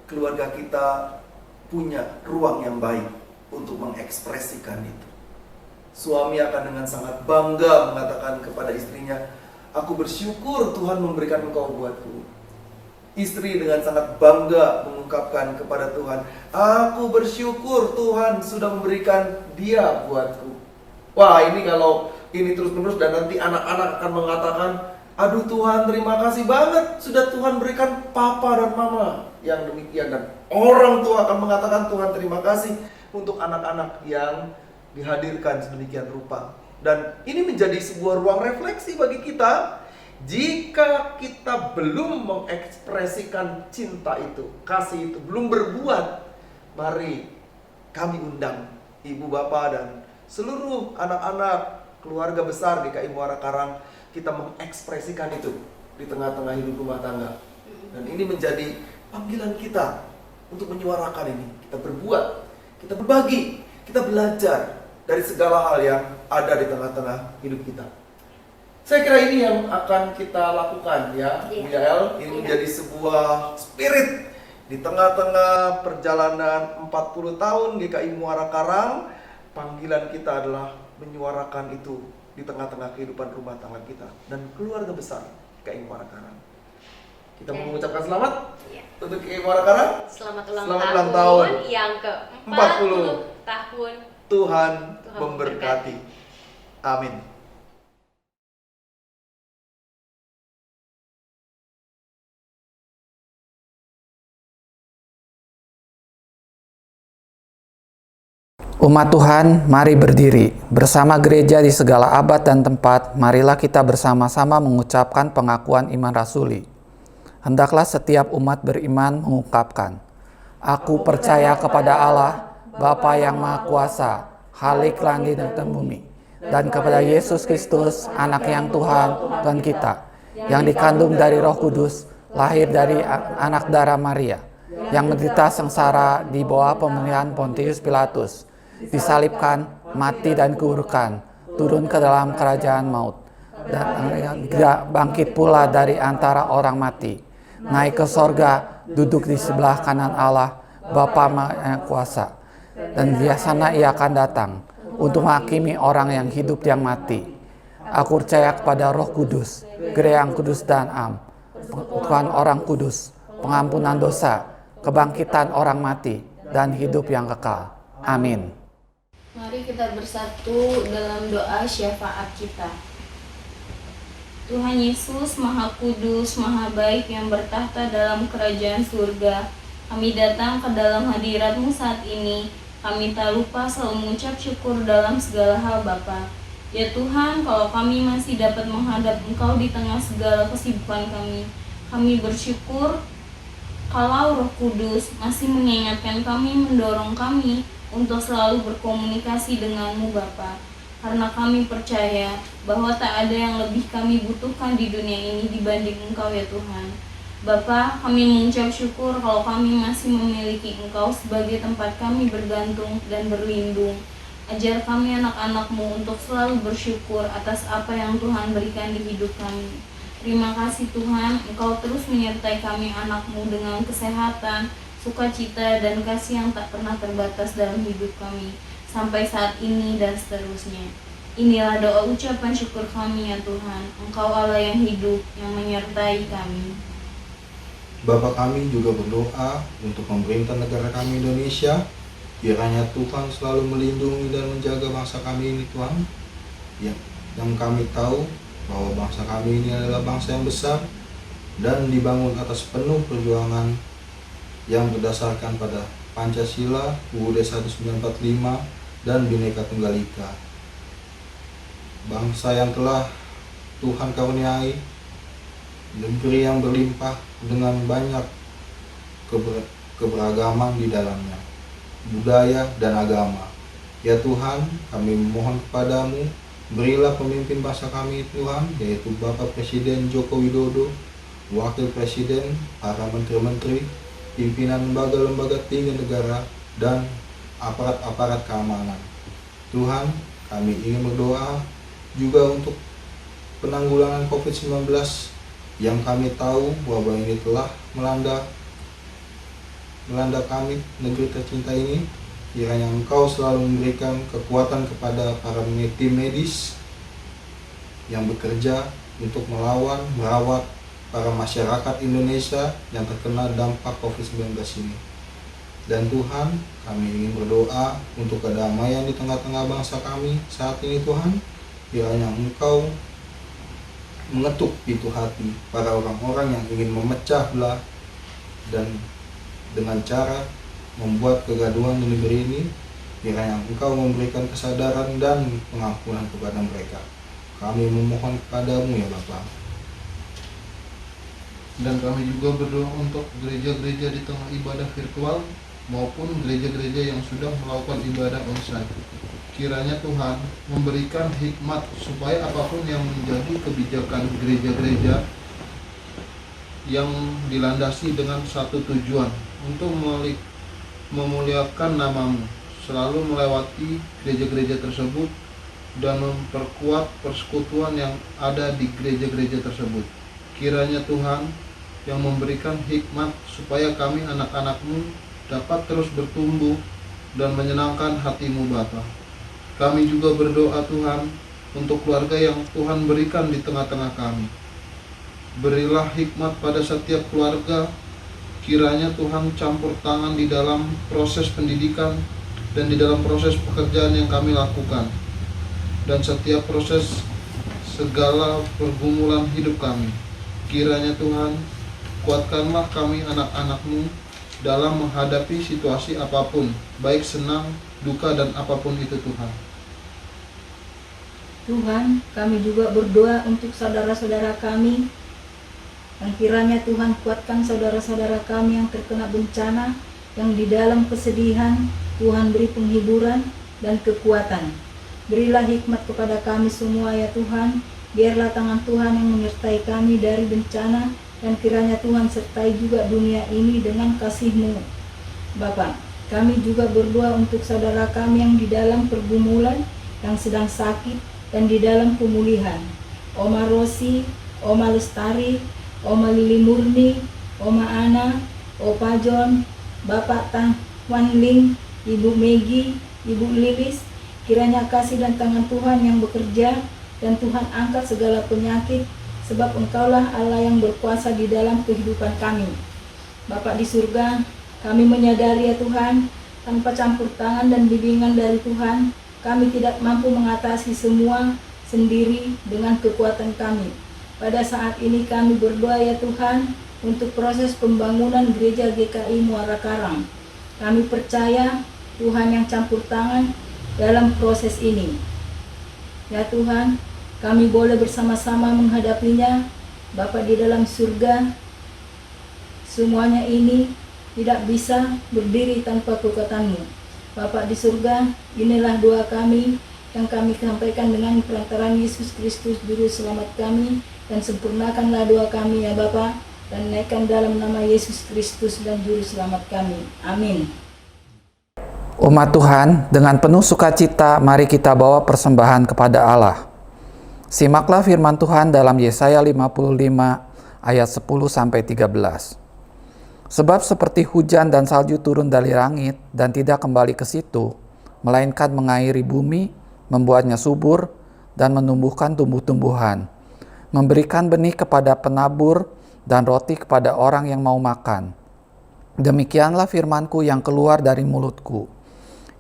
keluarga kita punya ruang yang baik untuk mengekspresikan itu. Suami akan dengan sangat bangga mengatakan kepada istrinya, "Aku bersyukur Tuhan memberikan engkau buatku." Istri dengan sangat bangga mengungkapkan kepada Tuhan, "Aku bersyukur Tuhan sudah memberikan dia buatku." Wah, ini kalau ini terus-menerus dan nanti anak-anak akan mengatakan, "Aduh Tuhan, terima kasih banget sudah Tuhan berikan papa dan mama yang demikian." Dan orang tua akan mengatakan, "Tuhan, terima kasih untuk anak-anak yang dihadirkan sedemikian rupa." Dan ini menjadi sebuah ruang refleksi bagi kita. Jika kita belum mengekspresikan cinta itu, kasih itu, belum berbuat, mari kami undang ibu bapak dan seluruh anak-anak keluarga besar GKI Muara Karang, kita mengekspresikan itu di tengah-tengah hidup rumah tangga. Dan ini menjadi panggilan kita untuk menyuarakan ini. Kita berbuat, kita berbagi, kita belajar dari segala hal yang ada di tengah-tengah hidup kita. Saya kira ini yang akan kita lakukan ya, Bu Yael. Ini menjadi sebuah spirit di tengah-tengah perjalanan 40 tahun GKI Muara Karang. Panggilan kita adalah menyuarakan itu di tengah-tengah kehidupan rumah tangga kita dan keluarga besar GKI Muara Karang. Kita mau mengucapkan selamat untuk GKI Muara Karang. Selamat ulang tahun yang ke-40 tahun. Tuhan memberkati. Amin. Umat Tuhan, mari berdiri. Bersama gereja di segala abad dan tempat, marilah kita bersama-sama mengucapkan pengakuan iman rasuli. Hendaklah setiap umat beriman mengungkapkan, "Aku percaya kepada Allah, Bapa yang Maha Kuasa, Khalik langit dan bumi, dan kepada Yesus Kristus, Anak yang Tuhan dan kita, yang dikandung dari Roh Kudus, lahir dari anak darah Maria, yang menderita sengsara di bawah pemerintahan Pontius Pilatus, disalibkan, mati dan dikuburkan, turun ke dalam kerajaan maut, dan bangkit pula dari antara orang mati, naik ke sorga, duduk di sebelah kanan Allah, Bapa Maha Kuasa, dan di sana ia akan datang untuk menghakimi orang yang hidup yang mati. Aku percaya kepada Roh Kudus, gereja yang kudus dan am, Tuhan orang kudus, pengampunan dosa, kebangkitan orang mati, dan hidup yang kekal. Amin. Mari kita bersatu dalam doa syafaat kita. Tuhan Yesus, Maha Kudus, Maha Baik yang bertahta dalam kerajaan surga, kami datang ke dalam hadirat-Mu saat ini. Kami tak lupa selalu mengucap syukur dalam segala hal Bapa. Ya Tuhan, kalau kami masih dapat menghadap Engkau di tengah segala kesibukan kami bersyukur kalau Roh Kudus masih mengingatkan kami, mendorong kami untuk selalu berkomunikasi dengan-Mu Bapa. Karena kami percaya bahwa tak ada yang lebih kami butuhkan di dunia ini dibanding Engkau ya Tuhan. Bapa, kami mengucap syukur kalau kami masih memiliki Engkau sebagai tempat kami bergantung dan berlindung. Ajar kami anak-anak-Mu untuk selalu bersyukur atas apa yang Tuhan berikan di hidup kami. Terima kasih Tuhan, Engkau terus menyertai kami anak-Mu dengan kesehatan, sukacita dan kasih yang tak pernah terbatas dalam hidup kami sampai saat ini dan seterusnya. Inilah doa ucapan syukur kami ya Tuhan. Engkau Allah yang hidup, yang menyertai kami. Bapa kami juga berdoa untuk pemerintah negara kami Indonesia. Kiranya Tuhan selalu melindungi dan menjaga bangsa kami ini Tuhan. Yang kami tahu bahwa bangsa kami ini adalah bangsa yang besar dan dibangun atas penuh perjuangan yang berdasarkan pada Pancasila, UUD 1945 dan Bhinneka Tunggal Ika. Bangsa yang telah Tuhan karuniai negeri yang berlimpah dengan banyak keberagaman di dalamnya, budaya dan agama. Ya Tuhan, kami memohon kepadamu, berilah pemimpin bangsa kami Tuhan, yaitu Bapak Presiden Joko Widodo, Wakil Presiden, para menteri-menteri, pimpinan lembaga-lembaga tinggi negara, dan aparat-aparat keamanan. Tuhan, kami ingin berdoa juga untuk penanggulangan COVID-19 yang kami tahu wabah ini telah melanda kami, negeri tercinta ini. Kiranya Engkau selalu memberikan kekuatan kepada para tim medis yang bekerja untuk merawat para masyarakat Indonesia yang terkena dampak COVID-19 ini. Dan Tuhan, kami ingin berdoa untuk kedamaian di tengah-tengah bangsa kami saat ini Tuhan. Kiranya Engkau mengetuk pintu hati para orang-orang yang ingin memecah belah dan dengan cara membuat kegaduhan di negeri ini. Kiranya Engkau memberikan kesadaran dan pengampunan kepada mereka. Kami memohon kepadamu ya Bapa. Dan kami juga berdoa untuk gereja-gereja di tengah ibadah virtual maupun gereja-gereja yang sudah melakukan ibadah onsite. Kiranya Tuhan memberikan hikmat supaya apapun yang menjadi kebijakan gereja-gereja yang dilandasi dengan satu tujuan untuk memuliakan namamu, selalu melewati gereja-gereja tersebut dan memperkuat persekutuan yang ada di gereja-gereja tersebut. Kiranya Tuhan yang memberikan hikmat supaya kami anak-anak-Mu dapat terus bertumbuh dan menyenangkan hati-Mu Bapa. Kami juga berdoa Tuhan untuk keluarga yang Tuhan berikan di tengah-tengah kami. Berilah hikmat pada setiap keluarga. Kiranya Tuhan campur tangan di dalam proses pendidikan dan di dalam proses pekerjaan yang kami lakukan. Dan setiap proses segala pergumulan hidup kami. Kiranya Tuhan kuatkanlah kami anak-anak-Mu dalam menghadapi situasi apapun, baik senang, duka, dan apapun itu Tuhan. Tuhan, kami juga berdoa untuk saudara-saudara kami, yang kiranya Tuhan kuatkan saudara-saudara kami yang terkena bencana, yang di dalam kesedihan Tuhan beri penghiburan dan kekuatan. Berilah hikmat kepada kami semua ya Tuhan, biarlah tangan Tuhan yang menyertai kami dari bencana, dan kiranya Tuhan sertai juga dunia ini dengan kasih-Mu. Bapa, kami juga berdoa untuk saudara kami yang di dalam pergumulan, yang sedang sakit, dan di dalam pemulihan. Oma Rosi, Oma Lestari, Oma Lili Murni, Oma Ana, Opa John, Bapak Tan Wan Ling, Ibu Megi, Ibu Lilis, kiranya kasih dan tangan Tuhan yang bekerja, dan Tuhan angkat segala penyakit, sebab Engkaulah Allah yang berkuasa di dalam kehidupan kami. Bapa di surga, kami menyadari ya Tuhan, tanpa campur tangan dan bimbingan dari Tuhan, kami tidak mampu mengatasi semua sendiri dengan kekuatan kami. Pada saat ini kami berdoa ya Tuhan untuk proses pembangunan gereja GKI Muara Karang. Kami percaya Tuhan yang campur tangan dalam proses ini. Ya Tuhan, kami boleh bersama-sama menghadapinya. Bapa di dalam surga, semuanya ini tidak bisa berdiri tanpa kekuatan-Mu. Bapa di surga, inilah doa kami yang kami sampaikan dengan perantaraan Yesus Kristus Juru Selamat kami, dan sempurnakanlah doa kami ya Bapa, dan naikkan dalam nama Yesus Kristus dan Juru Selamat kami. Amin. Umat Tuhan, dengan penuh sukacita mari kita bawa persembahan kepada Allah. Simaklah firman Tuhan dalam Yesaya 55 ayat 10-13. Sebab seperti hujan dan salju turun dari langit dan tidak kembali ke situ, melainkan mengairi bumi, membuatnya subur, dan menumbuhkan tumbuh-tumbuhan, memberikan benih kepada penabur dan roti kepada orang yang mau makan. Demikianlah firman-Ku yang keluar dari mulut-Ku.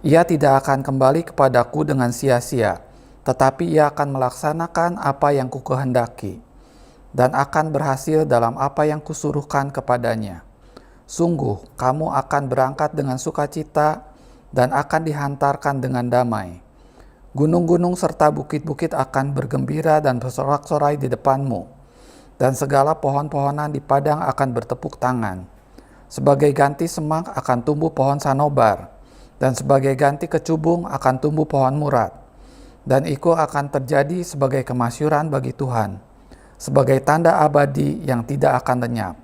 Ia tidak akan kembali kepadaku dengan sia-sia, tetapi ia akan melaksanakan apa yang Kukehendaki, dan akan berhasil dalam apa yang Kusuruhkan kepadanya. Sungguh, kamu akan berangkat dengan sukacita dan akan dihantarkan dengan damai. Gunung-gunung serta bukit-bukit akan bergembira dan bersorak-sorai di depanmu, dan segala pohon-pohonan di padang akan bertepuk tangan. Sebagai ganti semak akan tumbuh pohon sanobar, dan sebagai ganti kecubung akan tumbuh pohon murad. Dan itu akan terjadi sebagai kemasyuran bagi Tuhan, sebagai tanda abadi yang tidak akan lenyap.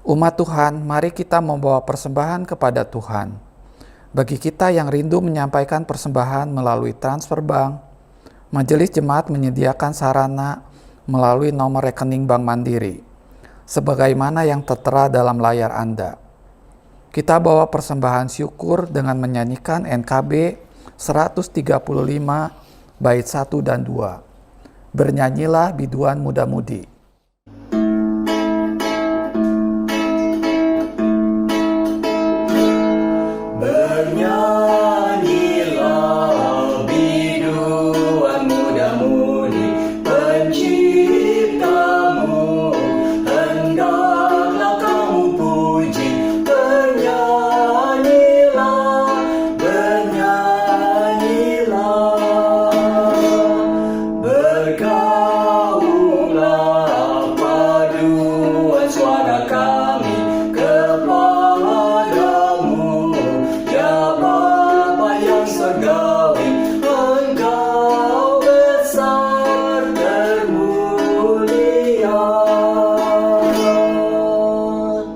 Umat Tuhan, mari kita membawa persembahan kepada Tuhan. Bagi kita yang rindu menyampaikan persembahan melalui transfer bank, Majelis Jemaat menyediakan sarana melalui nomor rekening Bank Mandiri, sebagaimana yang tertera dalam layar Anda. Kita bawa persembahan syukur dengan menyanyikan NKB 135 bait 1 dan 2. Bernyanyilah biduan muda-mudi. Bernyanyilah biduan muda-mudi penciptamu, hendaklah kamu puji. Bernyanyilah, bernyanyilah, bergaunglah paduan suara kami kepadamu, ya Bapa yang surgawi, Engkau besar termulia.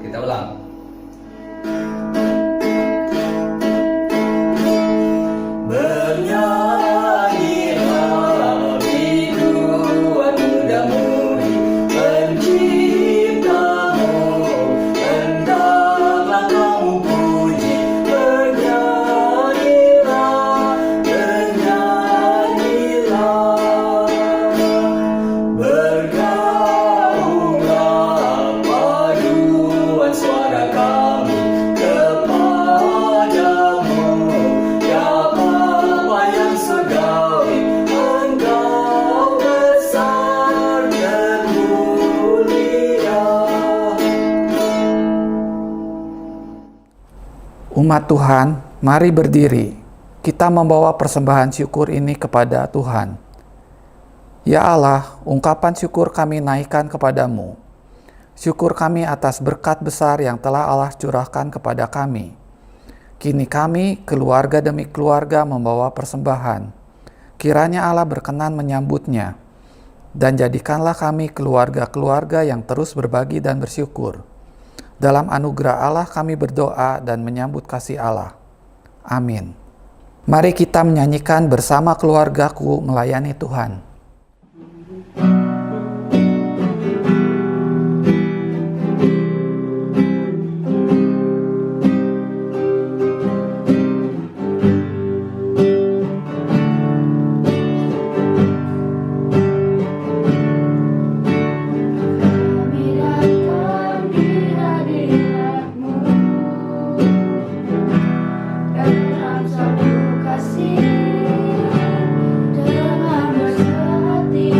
Kita ulang. Bernyanyilah biduan muda-mudi penciptamu, hendaklah kamu puji. Bernyanyilah, bernyanyilah, bergaunglah paduan suara kami kepadamu, ya Bapa yang surgawi, Engkau besar termulia. Umat Tuhan, mari berdiri. Kita membawa persembahan syukur ini kepada Tuhan. Ya Allah, ungkapan syukur kami naikkan kepadamu. Syukur kami atas berkat besar yang telah Allah curahkan kepada kami. Kini kami, keluarga demi keluarga, membawa persembahan. Kiranya Allah berkenan menyambutnya, dan jadikanlah kami keluarga-keluarga yang terus berbagi dan bersyukur. Dalam anugerah Allah kami berdoa dan menyambut kasih Allah. Amin. Mari kita menyanyikan bersama keluargaku melayani Tuhan. Dalam satu kasih dengan bersama hati.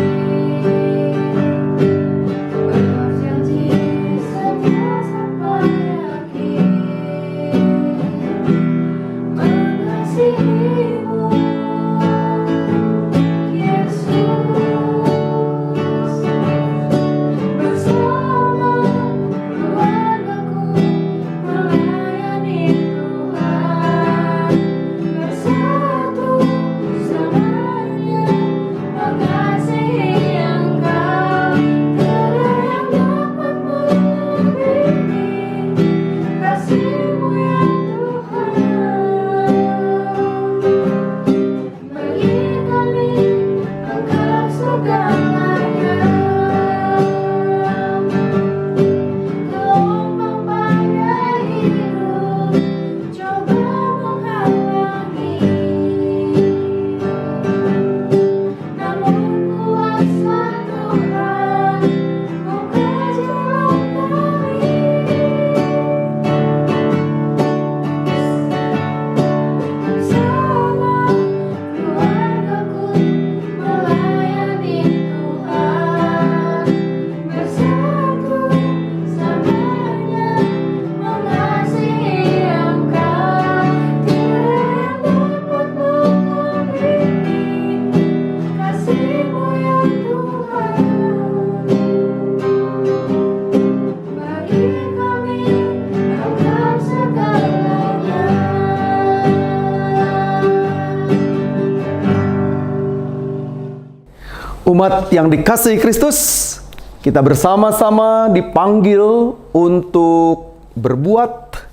Umat yang dikasihi Kristus, kita bersama-sama dipanggil untuk berbuat,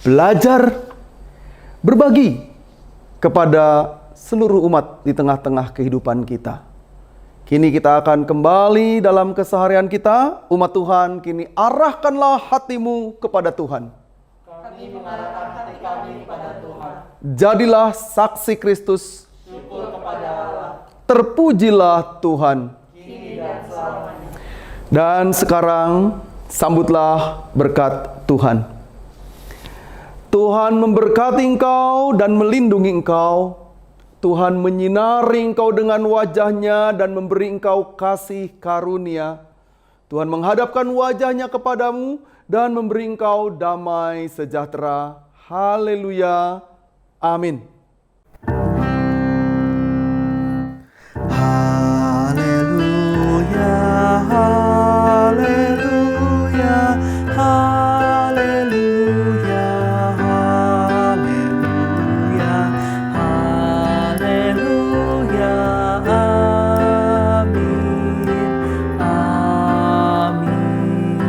belajar, berbagi kepada seluruh umat di tengah-tengah kehidupan kita. Kini kita akan kembali dalam keseharian kita. Umat Tuhan, kini arahkanlah hatimu kepada Tuhan. Kami mengarahkan hati kami kepada Tuhan. Jadilah saksi Kristus. Syukur kepada Allah. Terpujilah Tuhan. Kini dan selamanya. Dan sekarang sambutlah berkat Tuhan. Tuhan memberkati engkau dan melindungi engkau. Tuhan menyinari engkau dengan wajah-Nya dan memberi engkau kasih karunia. Tuhan menghadapkan wajah-Nya kepadamu dan memberi engkau damai sejahtera. Haleluya. Amin. Haleluya, haleluya, haleluya, haleluya, haleluya, amin, amin, amin.